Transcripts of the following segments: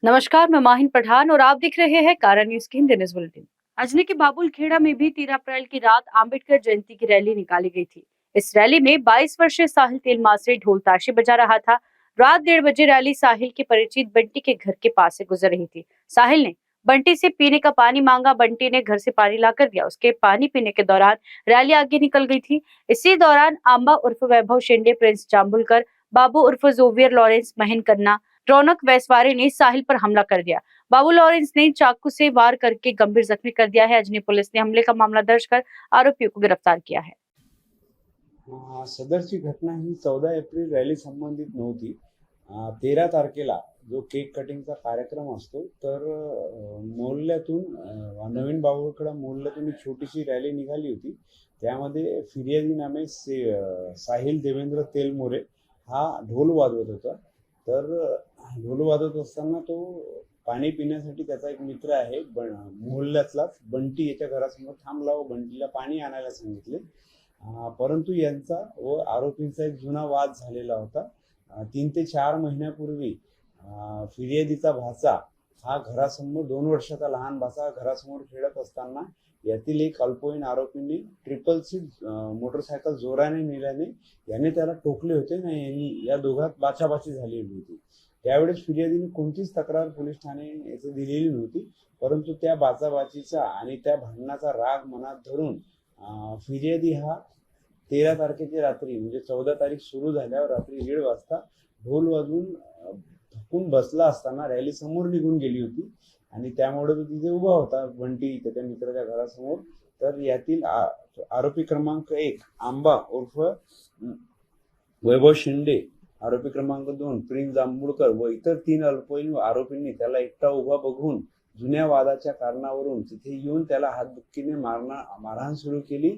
नमस्कार, मैं माहिन पठान और आप देख रहे हैं कारा न्यूज की हिंदी न्यूज बुलेटिन। अजनी के बाबुल खेड़ा में भी 13 अप्रैल की रात आम्बेडकर जयंती की रैली निकाली गई थी। इस रैली में 22 वर्षीय साहिल तेलमासरे ढोल ताशे बजा रहा था। रात 1:30 बजे रैली साहिल के परिचित बंटी के घर के पास से गुजर रही थी। साहिल ने बंटी से पीने का पानी मांगा। बंटी ने घर से पानी लाकर दिया। उसके पानी पीने के दौरान रैली आगे निकल गई थी। इसी दौरान आंबा उर्फ वैभव शिंदे, प्रिंस जाम्बुलकर, बाबू उर्फ जोवियर लॉरेंस, महिन कन्ना, रौनक वैसवारे ने साहिल पर हमला कर दिया। बाबू लॉरेंस ने चाकू से वार करके गंभीर जख्मी कर दिया है। अजनी पुलिस ने हमले का मामला दर्ज कर आरोपियों को गिरफ्तार किया है। सदरची घटना ही 14 एप्रिल रॅली संबंधित नव्हती। 13 तारखेला जो केक कटिंगचा कार्यक्रम असतो तर मोहल्ल्यातून नवीन बाबुळखेडा मोहल्ल्यातून एक छोटीशी रॅली निघाली होती। त्यामध्ये फिर्यादी नामे साहिल देवेंद्र तेलमोरे हा ढोल वाजवत होता। तर ढोल वाजवत असताना तो पाणी पिण्यासाठी त्याचा एक मित्र आहे मोहल्ल्यातलाच बंटी याच्या घरासमोर थांबला व बंटीला पाणी आणायला सांगितले। परंतु यांचा व आरोपींचा एक जुना वाद झालेला होता। 3 ते 4 महिन्यापूर्वी फिर्यादीचा भाचा हा घरासमोर 2 वर्षाचा लहान भाचा घरासमोर खेळत असताना यातील एक अल्पवयीन आरोपींनी 666 मोटरसायकल जोराने नेल्याने याने त्याला टोकले होते ना या दोघात बाचाबाची झालेली होती। त्यावेळेस फिर्यादीने कोणतीच तक्रार पोलीस ठाणे येथे दिलेली नव्हती। परंतु त्या बाचाबाचीचा आणि त्या भांडणाचा राग मनात धरून फिर्यादी हा 13 तारखेची रात्री म्हणजे 14 तारीख सुरू झाल्यावर रात्री 1:30 वाजता ढोल वाजवून थकून बसला असताना रॅली समोर निघून गेली होती आणि त्यामुळे तो तिथे उभा होता बंटी त्याच्या मित्राच्या घरासमोर। तर यातील आरोपी क्रमांक 1 आंबा उर्फ वैभव शिंदे, आरोपी क्रमांक 2 प्रिंस जांभूळकर व इतर 3 अल्पवयीन आरोपींनी त्याला एकटा उभा बघून जुन्या वादाच्या कारणावरून तिथे येऊन त्याला हातबुक्कीने मारहाण सुरू केली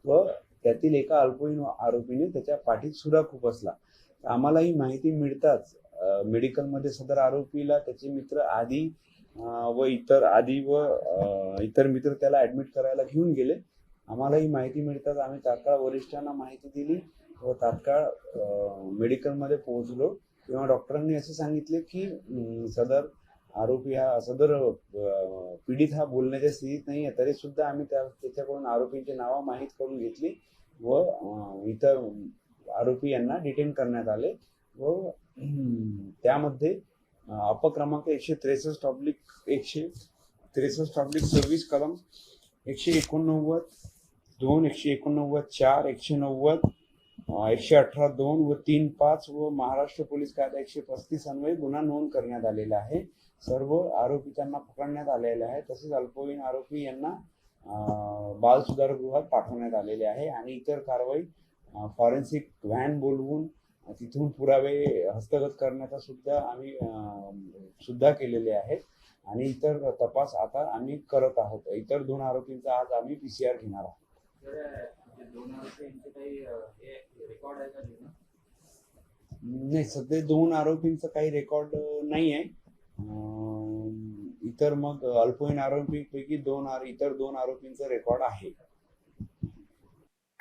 व त्यातील एका अल्पवयीन आरोपीने त्याच्या पाठीत सुरा खुपसला। आम्हाला ही माहिती मिळताच मेडिकलमध्ये सदर आरोपीला त्याचे मित्र आदी व इतर मित्र त्याला ऍडमिट करायला घेऊन गेले। आम्हाला ही माहिती मिळताच आम्ही तात्काळ वरिष्ठांना माहिती दिली व तात्काळ मेडिकलमध्ये पोहोचलो। तेव्हा डॉक्टरांनी असे सांगितले की सदर पीडित हा बोलण्याच्या स्थितीत नाही आहे। तरी सुद्धा आम्ही त्याच्याकडून आरोपींची नावं माहीत करून घेतली व इतर आरोपी यांना डिटेन करण्यात आले व त्यामध्ये अपक्रमांक 163/163/26 कलम 189 2 189 4 190 118(2) व 3(5) व महाराष्ट्र पोलीस कायदा 135 अन्वये गुन्हा नोंद करण्यात आलेला आहे। सर्व आरोपी त्यांना पकडण्यात आलेले आहे। तसेच अल्पवयीन आरोपी यांना बाल सुधारगृहात पाठवण्यात आलेले आहे आणि इतर कारवाई फॉरेन्सिक व्हॅन बोलवून तिथून पुरावे हस्तगत करण्याचा सुद्धा आम्ही केलेले आहेत आणि इतर तपास आता आम्ही करत आहोत। इतर 2 आरोपींचा आज आम्ही PCR घेणार आहोत। नाही, सध्या 2 आरोपींचं काही रेकॉर्ड नाही आहे। इतर मग अल्पवयीन आरोपींपैकी इतर 2 आरोपींचं रेकॉर्ड आहे।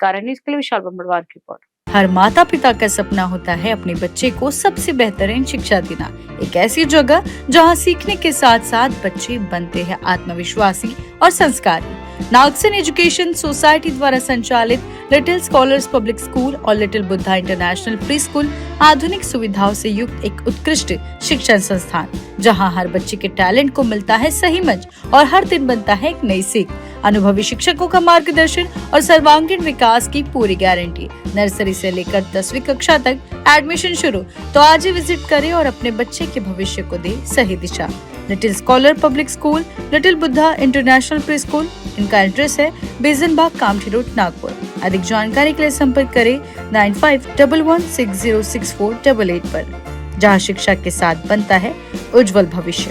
कारा न्यूज के लिए विशाल बम्बड़वार की रिपोर्ट। हर माता पिता का सपना होता है अपने बच्चे को सबसे बेहतरीन शिक्षा देना। एक ऐसी जगह जहां सीखने के साथ साथ बच्चे बनते हैं आत्मविश्वासी और संस्कारी। नागसन एजुकेशन सोसाइटी द्वारा संचालित लिटिल स्कॉलर्स पब्लिक स्कूल और little Buddha international pre school आधुनिक सुविधाओं से युक्त एक उत्कृष्ट शिक्षण संस्थान, जहां हर बच्चे के टैलेंट को मिलता है सही मंच और हर दिन बनता है एक नई सीख। अनुभवी शिक्षकों का मार्गदर्शन और सर्वांगीण विकास की पूरी गारंटी। नर्सरी से लेकर 10वीं कक्षा तक एडमिशन शुरू। तो आज ही विजिट करें और अपने बच्चे के भविष्य को दे सही दिशा। Little scholar public school, little Buddha international preschool. इनका एड्रेस है बेजनबाग, कामठी रोड, नागपुर। अधिक जानकारी के लिए संपर्क करें 9511606488 पर, जहां शिक्षा के साथ बनता है उज्जवल भविष्य।